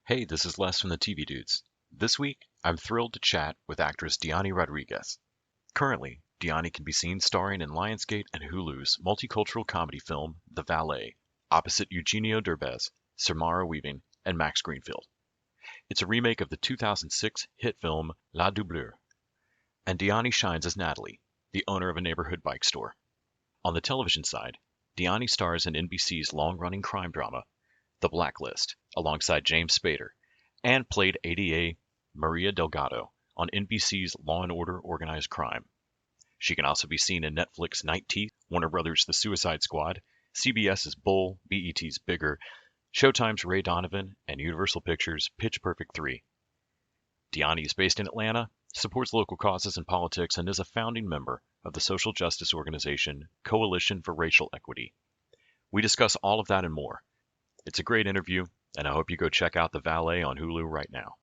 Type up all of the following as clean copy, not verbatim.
Hey, this is Les from the TV Dudes. This week, I'm thrilled to chat with actress Diany Rodriguez. Currently, Diany can be seen starring in Lionsgate and Hulu's multicultural comedy film, The Valet, opposite Eugenio Derbez, Samara Weaving, and Max Greenfield. It's a remake of the 2006 hit film La Doublure, and Diany shines as Natalie, the owner of a neighborhood bike store. On the television side, Diany stars in NBC's long-running crime drama, The Blacklist, alongside James Spader, and played ADA Maria Delgado on NBC's Law and Order Organized Crime. She can also be seen in Netflix Night Teeth, Warner Brothers' The Suicide Squad, CBS's Bull, BET's Bigger, Showtime's Ray Donovan, and Universal Pictures' Pitch Perfect 3. Diany is based in Atlanta, supports local causes and politics, and is a founding member of the social justice organization Coalition for Racial Equity. We discuss all of that and more. It's a great interview, and I hope you go check out The Valet on Hulu right now.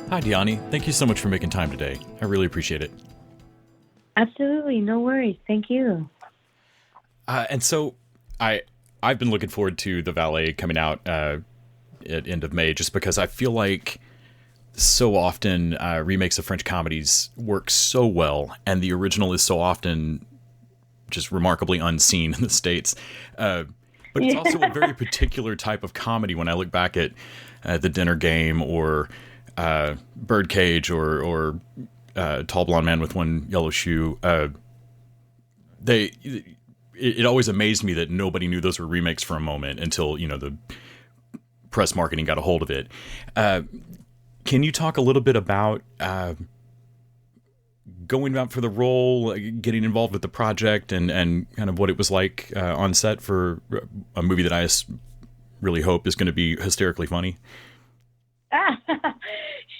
Hi, Diany. Thank you so much for making time today. I really appreciate it. Absolutely. No worries. Thank you. And so I've been looking forward to The Valet coming out at end of May, just because I feel like so often remakes of French comedies work so well, and the original is so often just remarkably unseen in the States. But it's also a very particular type of comedy. When I look back at The Dinner Game or Birdcage or Tall Blonde Man with One Yellow Shoe, it always amazed me that nobody knew those were remakes for a moment until, the press marketing got a hold of it. Can you talk a little bit about going out for the role, getting involved with the project, and kind of what it was like on set for a movie that I really hope is going to be hysterically funny?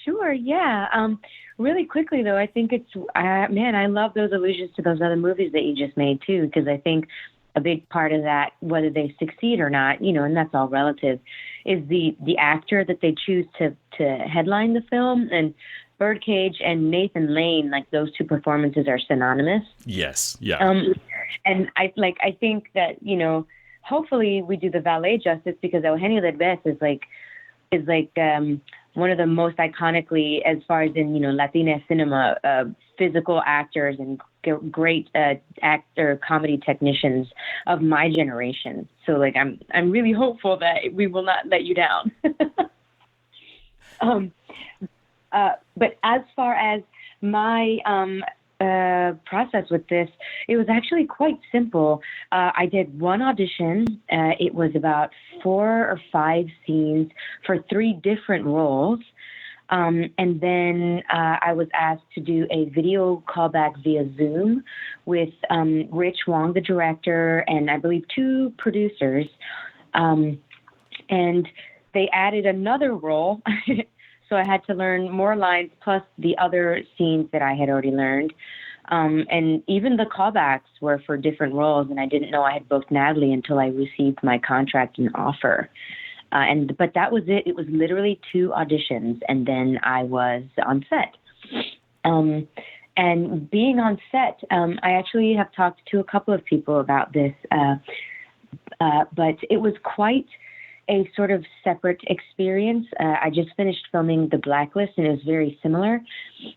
Sure, yeah. Really quickly, though, I think I love those allusions to those other movies that you just made, too, because I think a big part of that, whether they succeed or not, and that's all relative, is the actor that they choose to headline the film. And Birdcage and Nathan Lane, like those two performances are synonymous. Yes, yeah. And I think that, hopefully we do The Valet justice, because Eugenio Derbez is one of the most iconically, as far as in, Latina cinema, physical actors and great actor comedy technicians of my generation. So I'm really hopeful that we will not let you down. But as far as my process with this, it was actually quite simple. I did one audition. It was about 4 or 5 scenes for 3 different roles. And then I was asked to do a video callback via Zoom with Rich Wong, the director, and I believe 2 producers. And they added another role. So I had to learn more lines plus the other scenes that I had already learned. And even the callbacks were for different roles, and I didn't know I had booked Natalie until I received my contract and offer. But that was it. It was literally 2 auditions, and then I was on set. And being on set, I actually have talked to a couple of people about this, but it was quite a sort of separate experience. I just finished filming The Blacklist, and it was very similar.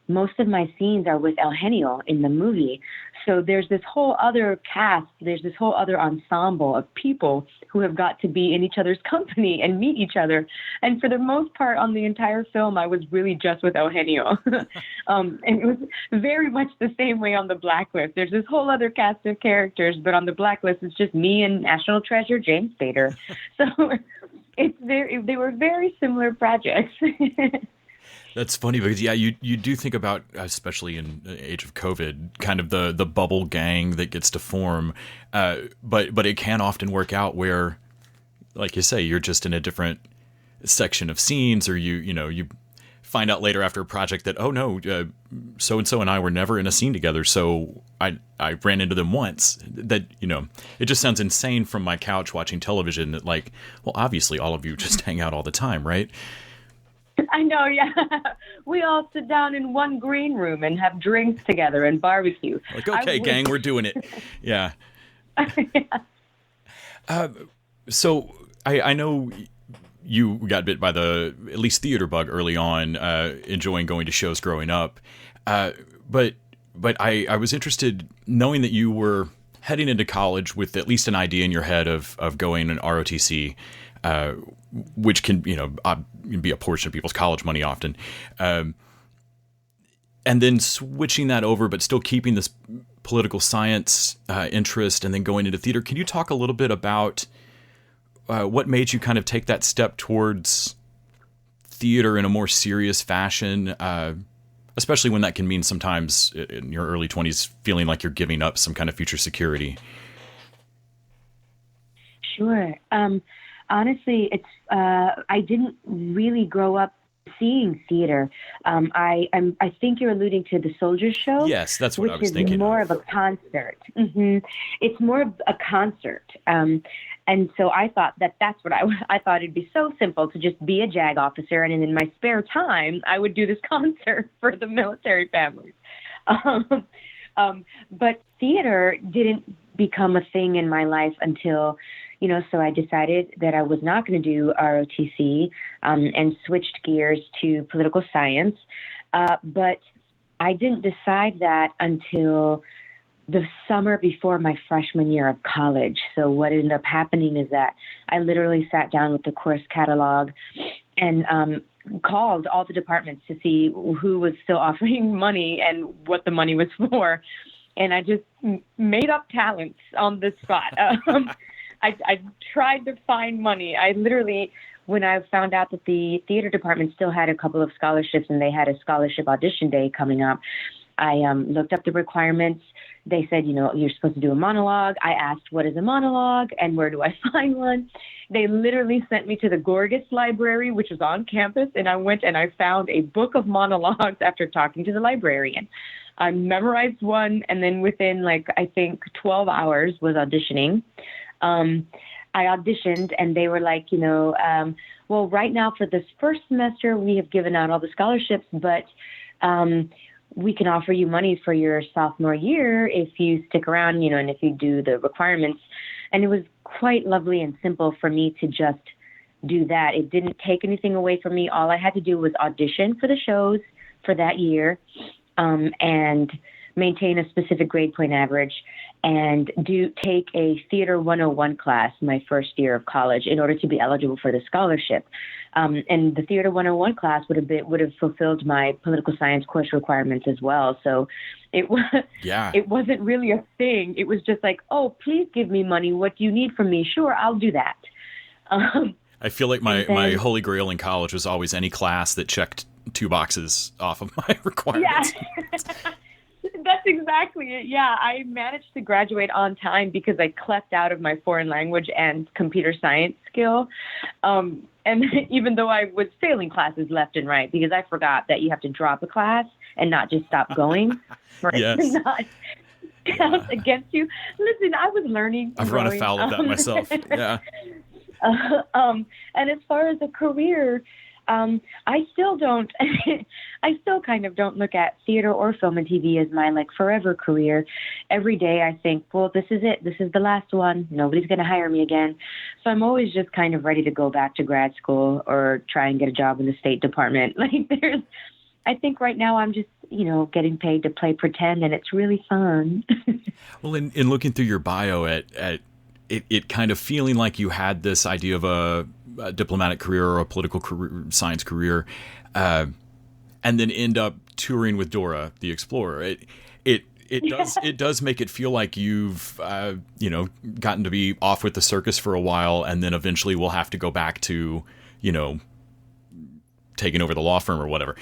Most of my scenes are with Eugenio in the movie. So there's this whole other cast, there's this whole other ensemble of people who have got to be in each other's company and meet each other. And for the most part on the entire film, I was really just with Eugenio. And it was very much the same way on The Blacklist. There's this whole other cast of characters, but on The Blacklist, it's just me and National Treasure James Spader. So they were very similar projects. That's funny because, yeah, you do think about, especially in the age of COVID, kind of the bubble gang that gets to form. But it can often work out where, like you say, you're just in a different section of scenes, or you find out later after a project that, oh no, so-and-so and I were never in a scene together. So I ran into them once. That, it just sounds insane from my couch watching television that, well, obviously all of you just hang out all the time, right? I know, yeah. We all sit down in one green room and have drinks together and barbecue. Like, okay, gang, we're doing it. Yeah. Yeah. So I know you got bit by the, at least theater bug early on, enjoying going to shows growing up. But I was interested knowing that you were heading into college with at least an idea in your head of going an ROTC, which can, be a portion of people's college money often. And then switching that over, but still keeping this political science interest and then going into theater. Can you talk a little bit about what made you kind of take that step towards theater in a more serious fashion, especially when that can mean sometimes in your early 20s feeling like you're giving up some kind of future security? Sure. Honestly, it's I didn't really grow up seeing theater. I think you're alluding to the Soldiers Show. Yes, that's what I was thinking. Which is more of a concert. Mm-hmm. It's more of a concert. And so I thought that's what I thought it'd be so simple to just be a JAG officer, and in my spare time I would do this concert for the military families. But theater didn't become a thing in my life until, so I decided that I was not going to do ROTC and switched gears to political science. But I didn't decide that until the summer before my freshman year of college. So what ended up happening is that I literally sat down with the course catalog and called all the departments to see who was still offering money and what the money was for. And I just made up talents on the spot. I tried to find money. I literally, when I found out that the theater department still had a couple of scholarships and they had a scholarship audition day coming up, I looked up the requirements. They said, you're supposed to do a monologue. I asked, what is a monologue and where do I find one? They literally sent me to the Gorgas Library, which was on campus, and I went and I found a book of monologues after talking to the librarian. I memorized one, and then within, I think 12 hours was auditioning. I auditioned, and they were like, well, right now for this first semester, we have given out all the scholarships, but we can offer you money for your sophomore year if you stick around, and if you do the requirements. And it was quite lovely and simple for me to just do that. It didn't take anything away from me. All I had to do was audition for the shows for that year, and maintain a specific grade point average, and take a Theater 101 class my first year of college in order to be eligible for the scholarship. And the Theater 101 class would have fulfilled my political science course requirements as well. So it wasn't really a thing. It was just like, oh, please give me money. What do you need from me? Sure, I'll do that. I feel like my holy grail in college was always any class that checked 2 boxes off of my requirements. Yeah. That's exactly it. Yeah, I managed to graduate on time because I clept out of my foreign language and computer science skill. And even though I was failing classes left and right, because I forgot that you have to drop a class and not just stop going for it to not count against you. Listen, I was learning. I've run afoul of that myself. Yeah. And as far as a career, I still kind of don't look at theater or film and TV as my forever career. Every day I think, well, this is it. This is the last one. Nobody's going to hire me again. So I'm always just kind of ready to go back to grad school or try and get a job in the State Department. I think right now I'm just, getting paid to play pretend, and it's really fun. Well, in looking through your bio at it kind of feeling like you had this idea of a diplomatic career or a political science career, and then end up touring with Dora the Explorer. It does make it feel like you've gotten to be off with the circus for a while, and then eventually we'll have to go back to taking over the law firm or whatever.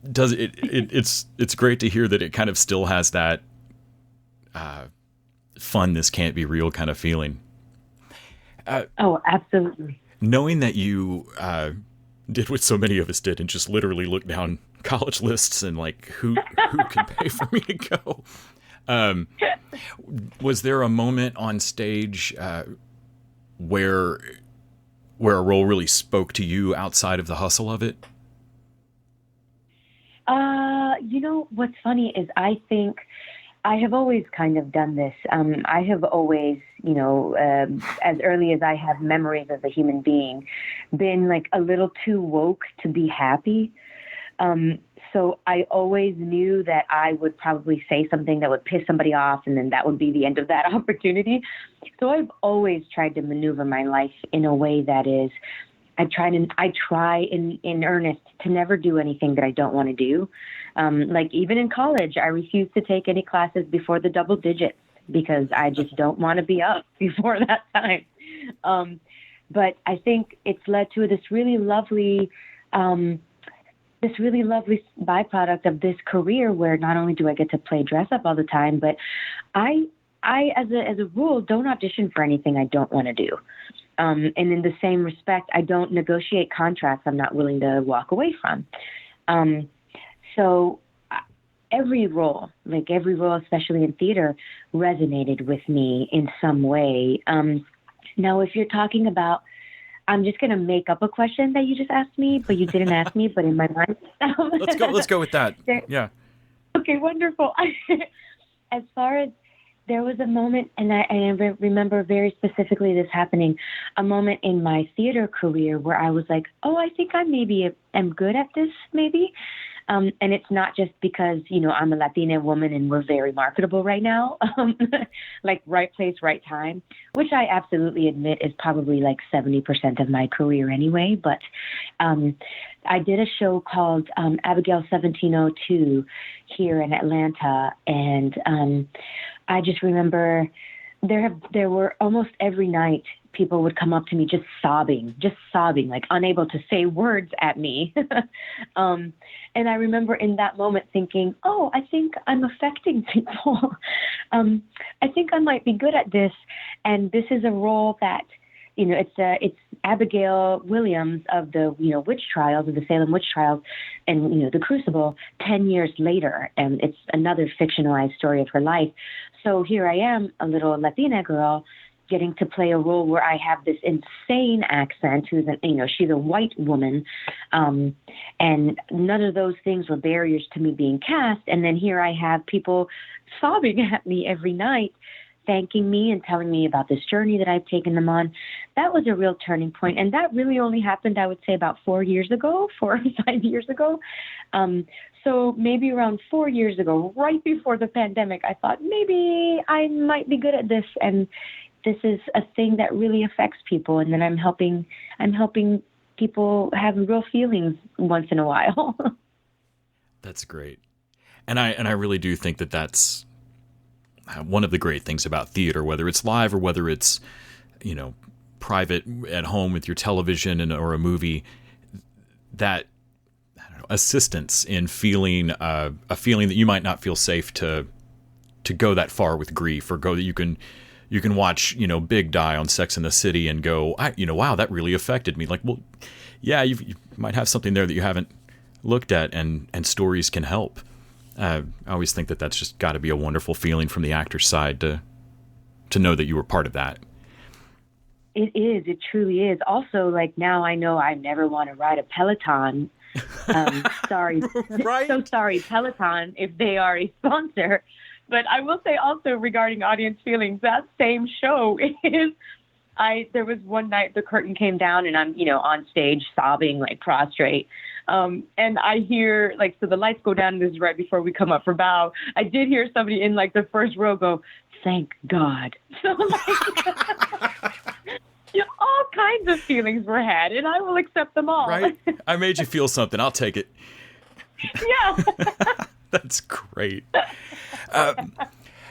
It's great to hear that it kind of still has that fun, this can't be real kind of feeling. Oh, absolutely. Knowing that you did what so many of us did and just literally looked down college lists and who can pay for me to go. Was there a moment on stage where where a role really spoke to you outside of the hustle of it? What's funny is I think I have always kind of done this. I have always, as early as I have memories as a human being, been like a little too woke to be happy. So I always knew that I would probably say something that would piss somebody off, and then that would be the end of that opportunity. So I've always tried to maneuver my life in a way that is, I try in earnest to never do anything that I don't want to do. Like even in college, I refused to take any classes before the double digits because I just don't want to be up before that time. But I think it's led to this really lovely byproduct of this career where not only do I get to play dress up all the time, but I as a rule don't audition for anything I don't want to do. And in the same respect, I don't negotiate contracts I'm not willing to walk away from. So every role, especially in theater, resonated with me in some way. Now, if you're talking about, I'm just going to make up a question that you just asked me, but you didn't ask me, but in my mind. Let's go with that. Yeah. Okay, wonderful. As far as, there was a moment, and I remember very specifically this happening, a moment in my theater career where I was like, oh, I think I maybe am good at this, maybe. And it's not just because, I'm a Latina woman and we're very marketable right now, like right place, right time, which I absolutely admit is probably like 70% of my career anyway. But I did a show called Abigail 1702 here in Atlanta, and I just remember there were almost every night people would come up to me just sobbing, like unable to say words at me. And I remember in that moment thinking, oh, I think I'm affecting people. I think I might be good at this. And this is a role that, it's Abigail Williams of the, witch trials, of the Salem witch trials, and, the Crucible 10 years later. And it's another fictionalized story of her life. So here I am, a little Latina girl, getting to play a role where I have this insane accent, she's a white woman. And none of those things were barriers to me being cast. And then here I have people sobbing at me every night, thanking me and telling me about this journey that I've taken them on. That was a real turning point. And that really only happened, I would say, about 4 or 5 years ago. So maybe around 4 years ago, right before the pandemic, I thought maybe I might be good at this. And this is a thing that really affects people. And then I'm helping people have real feelings once in a while. That's great. And I really do think that that's one of the great things about theater, whether it's live or whether it's, private at home with your television or a movie, that assistance in feeling a feeling that you might not feel safe to go that far with grief, or go that you can watch, Big die on Sex and the City and go, wow, that really affected me. Like, well, yeah, you might have something there that you haven't looked at, and stories can help. I always think that that's just got to be a wonderful feeling from the actor's side to know that you were part of that. It is. It truly is. Also, like, now I know I never want to ride a Peloton. Sorry. Right? So sorry, Peloton, if they are a sponsor. But I will say also regarding audience feelings, that same show there was one night the curtain came down and I'm, on stage sobbing, like prostrate. And I hear, like, so the lights go down, and this is right before we come up for bow. I did hear somebody in, like, the first row go, thank God. So, like, all kinds of feelings were had, and I will accept them all. Right? I made you feel something. I'll take it. Yeah. That's great.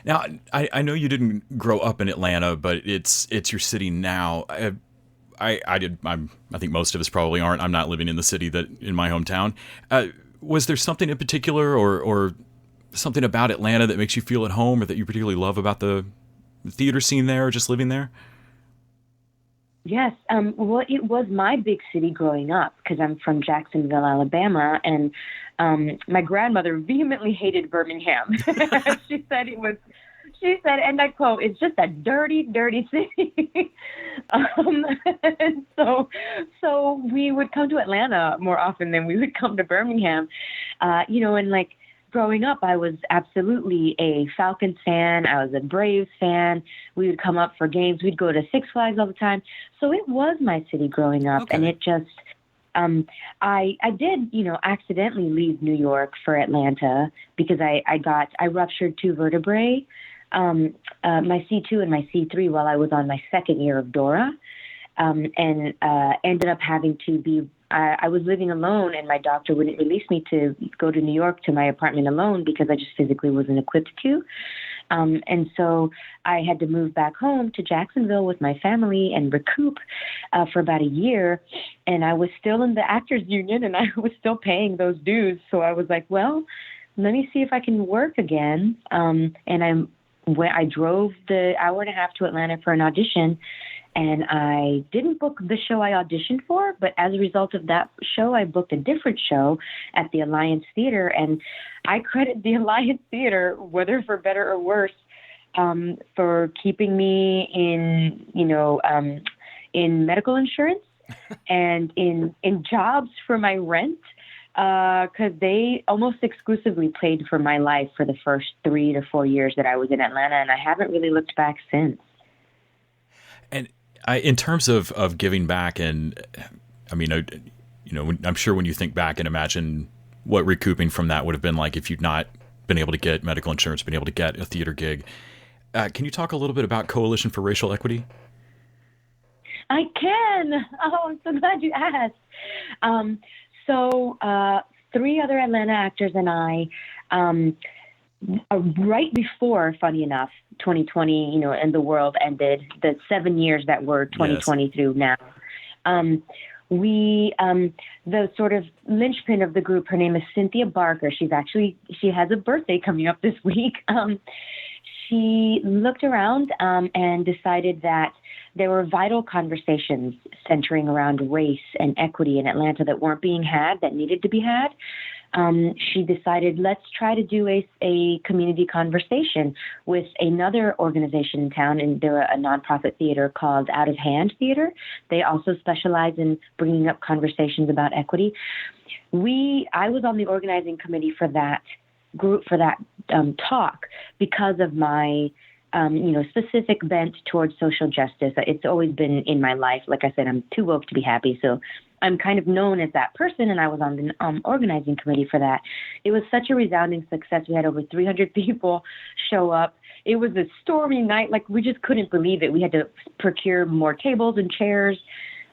Now, I know you didn't grow up in Atlanta, but it's your city now. I think most of us probably aren't. I'm not living in the city in my hometown. Was there something in particular or something about Atlanta that makes you feel at home, or that you particularly love about the theater scene there, or just living there? Yes. Well, it was my big city growing up because I'm from Jacksonville, Alabama, and my grandmother vehemently hated Birmingham. She said She said, and I quote, "It's just a dirty, dirty city." And so we would come to Atlanta more often than we would come to Birmingham. And like growing up, I was absolutely a Falcons fan. I was a Braves fan. We would come up for games. We'd go to Six Flags all the time. So it was my city growing up, and it just. I did, accidentally leave New York for Atlanta because I ruptured two vertebrae, my C2 and my C3 while I was on my second year of DORA, and ended up having to be, I was living alone and my doctor wouldn't release me to go to New York to my apartment alone because I just physically wasn't equipped to. And so I had to move back home to Jacksonville with my family and recoup for about a year. And I was still in the actors union and I was still paying those dues. So I was like, well, let me see if I can work again. And I drove the hour and a half to Atlanta for an audition. And I didn't book the show I auditioned for, but as a result of that show, I booked a different show at the Alliance Theater. And I credit the Alliance Theater, whether for better or worse, for keeping me in medical insurance and in jobs for my rent, because they almost exclusively paid for my life for the first 3 to 4 years that I was in Atlanta. And I haven't really looked back since. And in terms of giving back, and I mean, I'm sure when you think back and imagine what recouping from that would have been like if you'd not been able to get medical insurance, been able to get a theater gig. Can you talk a little bit about Coalition for Racial Equity? I can. Oh, I'm so glad you asked. So 3 other Atlanta actors and I, right before, funny enough, 2020, and the world ended, the 7 years that were 2020 yes. through now. The sort of linchpin of the group, her name is Cynthia Barker. She has a birthday coming up this week. She looked around and decided that there were vital conversations centering around race and equity in Atlanta that weren't being had, that needed to be had. She decided, let's try to do a community conversation with another organization in town, and they're a nonprofit theater called Out of Hand Theater. They also specialize in bringing up conversations about equity. I was on the organizing committee for that group, for that talk, because of my specific bent towards social justice. It's always been in my life. Like I said, I'm too woke to be happy. So I'm kind of known as that person, and I was on the organizing committee for that. It was such a resounding success. We had over 300 people show up. It was a stormy night. Like, we just couldn't believe it. We had to procure more tables and chairs.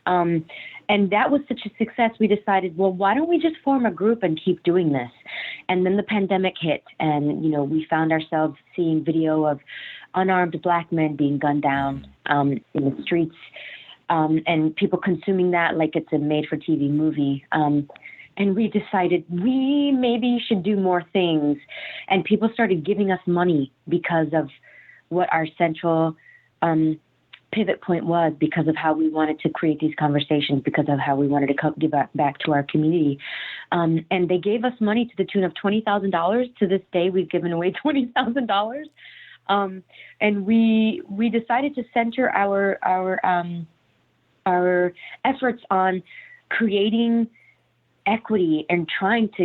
And that was such a success, we decided, well, why don't we just form a group and keep doing this? And then the pandemic hit, and, we found ourselves seeing video of unarmed Black men being gunned down in the streets, and people consuming that like it's a made-for-TV movie. And we decided we maybe should do more things. And people started giving us money because of what our central pivot point was, because of how we wanted to create these conversations, because of how we wanted to give back to our community. And they gave us money to the tune of $20,000. To this day, we've given away $20,000. And we decided to center our efforts on creating equity and trying to,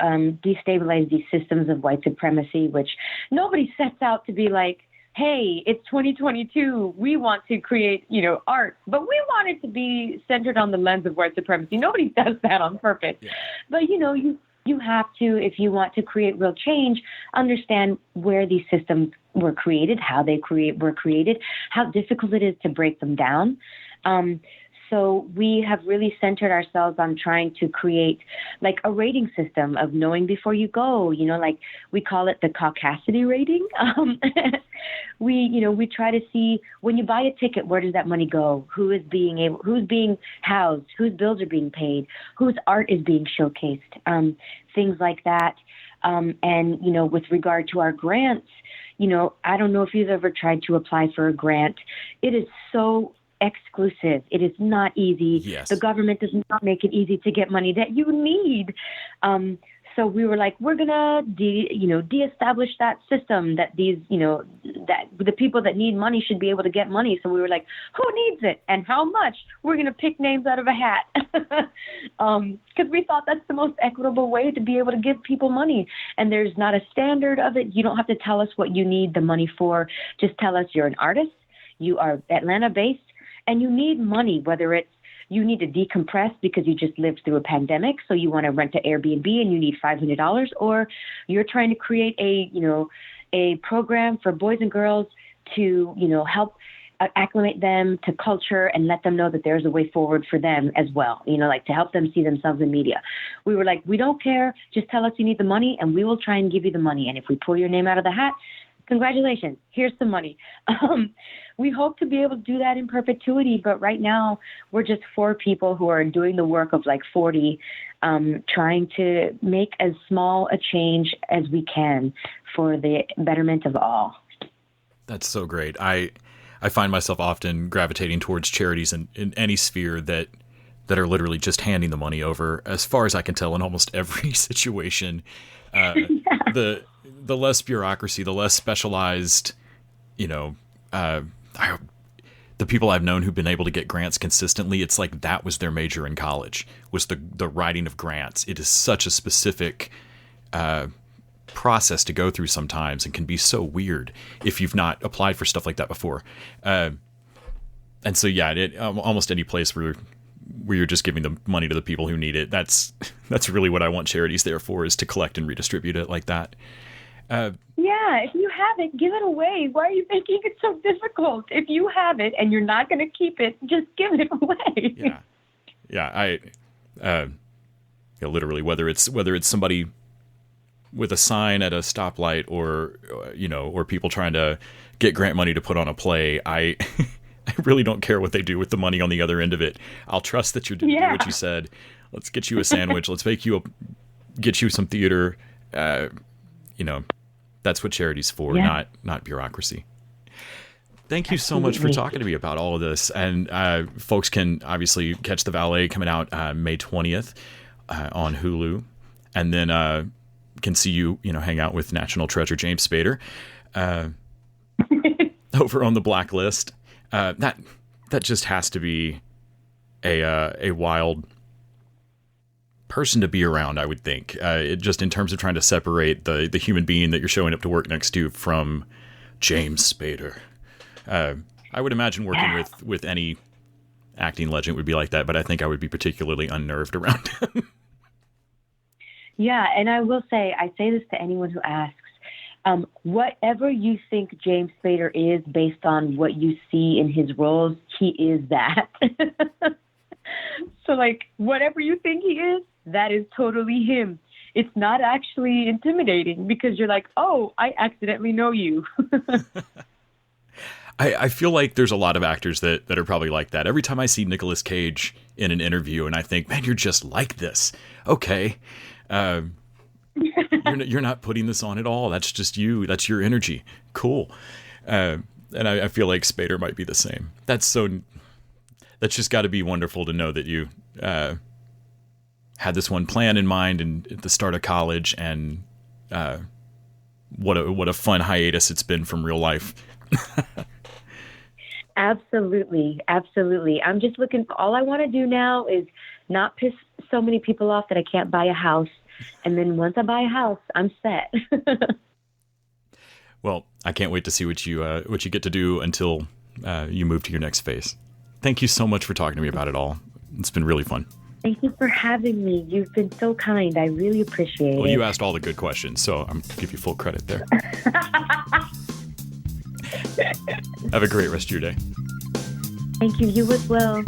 destabilize these systems of white supremacy, which nobody sets out to be like, hey, it's 2022. We want to create, art, but we want it to be centered on the lens of white supremacy. Nobody does that on purpose. Yeah. But, you have to, if you want to create real change, understand where these systems were created, how they were created, how difficult it is to break them down. So we have really centered ourselves on trying to create like a rating system of knowing before you go, like we call it the caucasity rating. We try to see when you buy a ticket, where does that money go? Who's being housed, whose bills are being paid, whose art is being showcased, things like that. And, with regard to our grants, I don't know if you've ever tried to apply for a grant. It is so exclusive. It is not easy. Yes. The government does not make it easy to get money that you need. So we were like, we're gonna de-establish that system that these, that the people that need money should be able to get money. So we were like, who needs it and how much? We're gonna pick names out of a hat, because we thought that's the most equitable way to be able to give people money. And there's not a standard of it. You don't have to tell us what you need the money for. Just tell us you're an artist, you are Atlanta-based, and you need money, whether it's you need to decompress because you just lived through a pandemic, so you want to rent an Airbnb and you need $500, or you're trying to create a program for boys and girls to, help acclimate them to culture and let them know that there's a way forward for them as well, like to help them see themselves in media. We were like, we don't care. Just tell us you need the money and we will try and give you the money. And if we pull your name out of the hat, congratulations, here's some money. We hope to be able to do that in perpetuity, but right now we're just 4 people who are doing the work of like 40, trying to make as small a change as we can for the betterment of all. That's so great. I find myself often gravitating towards charities in any sphere that are literally just handing the money over, as far as I can tell, in almost every situation. Yeah. The less bureaucracy, the less specialized, the people I've known who've been able to get grants consistently, it's like that was their major in college, was the writing of grants. It is such a specific process to go through sometimes, and can be so weird if you've not applied for stuff like that before. And so, yeah, almost any place where you're just giving the money to the people who need it, that's really what I want charities there for, is to collect and redistribute it like that. Yeah, if you have it, give it away. Why are you making it so difficult? If you have it and you're not going to keep it, just give it away. Yeah. Literally, whether it's somebody with a sign at a stoplight, or people trying to get grant money to put on a play, I really don't care what they do with the money on the other end of it. I'll trust that you did what you said. Let's get you a sandwich. Let's get you some theater. That's what charity's for, not bureaucracy. Thank you so much for talking to me about all of this. And folks can obviously catch The Valet coming out May 20th on Hulu, and then can see you, hang out with National Treasure James Spader over on the Blacklist. That just has to be a wild person to be around, I would think. Just in terms of trying to separate the human being that you're showing up to work next to from James Spader. I would imagine working with any acting legend would be like that, but I think I would be particularly unnerved around him. Yeah, and I will say, I say this to anyone who asks, whatever you think James Spader is based on what you see in his roles, he is that. So, like, whatever you think he is, that is totally him. It's not actually intimidating because you're like, oh, I accidentally know you. I feel like there's a lot of actors that are probably like that. Every time I see Nicolas Cage in an interview and I think, man, you're just like this. Okay. You're not putting this on at all. That's just you. That's your energy. Cool. And I feel like Spader might be the same. That's just got to be wonderful to know that you had this one plan in mind and at the start of college, and what a fun hiatus it's been from real life. Absolutely. I'm just looking, all I want to do now is not piss so many people off that I can't buy a house. And then once I buy a house, I'm set. Well, I can't wait to see what you get to do until you move to your next phase. Thank you so much for talking to me about it all. It's been really fun. Thank you for having me. You've been so kind. I really appreciate it. Well, you asked all the good questions, so I'm going to give you full credit there. Have a great rest of your day. Thank you. You as well.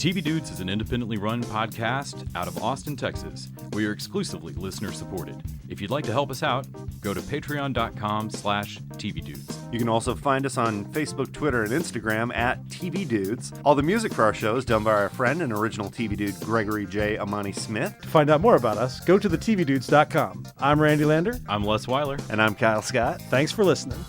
TV Dudes is an independently run podcast out of Austin, Texas. We are exclusively listener-supported. If you'd like to help us out, go to patreon.com/tvdudes. You can also find us on Facebook, Twitter, and Instagram at TV Dudes. All the music for our show is done by our friend and original TV dude, Gregory J. Amani Smith. To find out more about us, go to thetvdudes.com. I'm Randy Lander. I'm Les Weiler. And I'm Kyle Scott. Thanks for listening.